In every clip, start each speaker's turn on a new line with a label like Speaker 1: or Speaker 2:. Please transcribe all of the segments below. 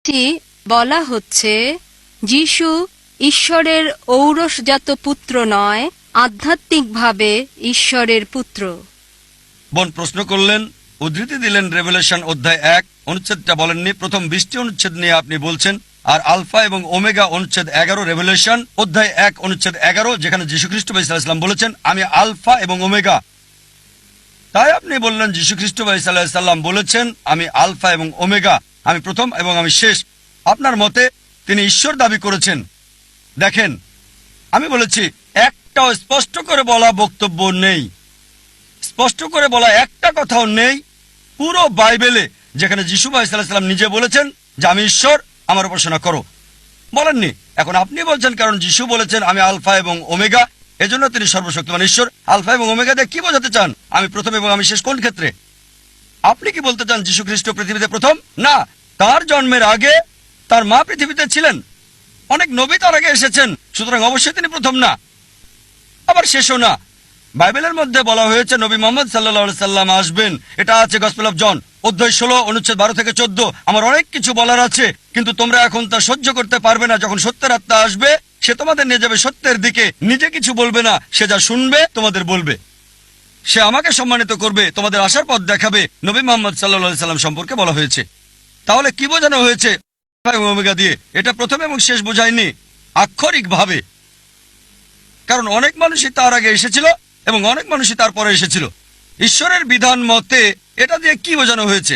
Speaker 1: আয়াতটি বলা হচ্ছে যিশু ঈশ্বরের ঔরসজাত পুত্র নয়, আধ্যাত্মিকভাবে ঈশ্বরের পুত্র।
Speaker 2: বোন প্রশ্ন করলেন, উদ্ধৃতি দিলেন রেভেলেশন অধ্যায় 1 অনুচ্ছেদটা বলেননি, প্রথম 20টি অনুচ্ছেদ নিয়ে আপনি বলছেন। আর আলফা এবং ওমেগা অনুচ্ছেদ 11 রেভেলেশন অধ্যায় 1 অনুচ্ছেদ 11, যেখানে যীশুখ্রিস্ট ভাই সাল্লাল্লাহু আলাইহি সাল্লাম বলেছেন আমি আলফা এবং ওমেগা। তাই আপনি বললেন যীশুখ্রিস্ট ভাই সাল্লাল্লাহু আলাইহি সাল্লাম বলেছেন আমি আলফা এবং ওমেগা, আমি প্রথম এবং আমি শেষ। আপনার মতে তিনি ঈশ্বর দাবি করেছেন। দেখেন, আমি বলেছি একটাও স্পষ্ট করে বলা বক্তব্য নেই, স্পষ্ট করে বলা একটা কথাও নেই পুরো বাইবেলে যেখানে যীশু ভাই সাল্লাল্লাহু আলাইহি সাল্লাম নিজে বলেছেন যে আমি ঈশ্বর, আমার উপাসনা করো। বলেননি। এখন আপনি বলছেন কারণ যীশু বলেছেন আমি আলফা এবং ওমেগা, এজন্য তিনি সর্বশক্তিমান ঈশ্বর। আলফা এবং ওমেগা দিয়ে কি বোঝাতে চান? আমি প্রথম এবং আমি শেষ কোন ক্ষেত্রে? আপনি কি বলতে চান যীশু খ্রিস্ট পৃথিবীতে প্রথম? না, তার জন্মের আগে তার মা পৃথিবীতে ছিলেন, অনেক নবী তার আগে এসেছেন, সুতরাং অবশ্যই তিনি প্রথম না, আবার শেষও না। বাইবেলের মধ্যে বলা হয়েছে নবী মুহাম্মদ সাল্লাল্লাহু আলাইহি সাল্লাম আসবেন, এটা আছে গসপেল অফ জন অধ্যায় 16 অনুচ্ছেদ 12 থেকে 14। আমার অনেক কিছু বলার আছে, কিন্তু তোমরা এখন তা সহ্য করতে পারবে না। যখন সত্যের আত্মা আসবে সে তোমাদের নিয়ে যাবে সত্যের দিকে। নিজে কিছু বলবে না, সে যা শুনবে তোমাদের বলবে। সে আমাকে সম্মানিত করবে, তোমাদের আসার পথ দেখাবে। নবী মুহাম্মদ সাল্লাল্লাহু আলাইহি সাল্লাম সম্পর্কে বলা হয়েছে। তাহলে কি বোঝানো হয়েছে আলফা এবং ওমেগা দিয়ে? এটা প্রথম এবং শেষ বোঝায়নি আক্ষরিকভাবে, কারণ অনেক মানুষই তার আগে এসেছিল এবং অনেক মানুষই তারপরে এসেছিল। ঈশ্বরের বিধান মতে এটা দিয়ে কি বোঝানো হয়েছে?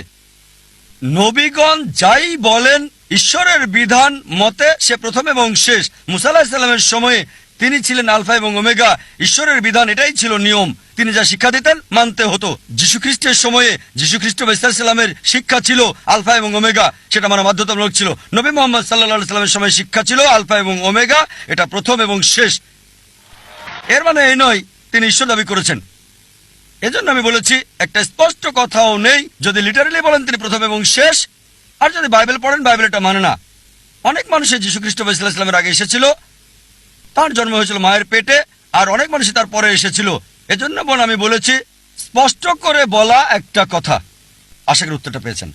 Speaker 2: নবীগণ যাই বলেন ঈশ্বরের বিধান মতে সে প্রথম এবং শেষ। মুসা আলাইহিস সালামের সময়ে তিনি ছিলেন আলফা এবং ওমেগা। ঈশ্বরের বিধান এটাই ছিল নিয়ম, তিনি যা শিক্ষা দিতেন মানতে হতো। যীশু খ্রিস্টের সময়ে যীশু খ্রিস্ট সাল্লামের শিক্ষা ছিল আলফা এবং ওমেগা, সেটা মানে বাধ্যতামূলক ছিল। নবী মুহাম্মদ সাল্লাল্লাহু আলাইহি সাল্লামের সময় শিক্ষা ছিল আলফা এবং ওমেগা, এটা প্রথম এবং শেষ। এর মানে এই নয় তিনি ঈশ্বর দাবি করেছেন। এজন্য আমি বলেছি একটা স্পষ্ট কথাও নেই। যদি লিটারালি বলেন তিনি প্রথম এবং শেষ, আর যদি বাইবেল পড়েন বাইবেল এটা মানে না। অনেক মানুষের যীশু খ্রিস্ট সাল্লামের আগে এসেছিল, তার জন্ম হয়েছিল মায়ের পেটে, আর অনেক মানুষই তার পরে এসেছিল। এজন্য বোন আমি বলেছি স্পষ্ট করে বলা একটা কথা। আশা করি উত্তরটা পেয়েছেন।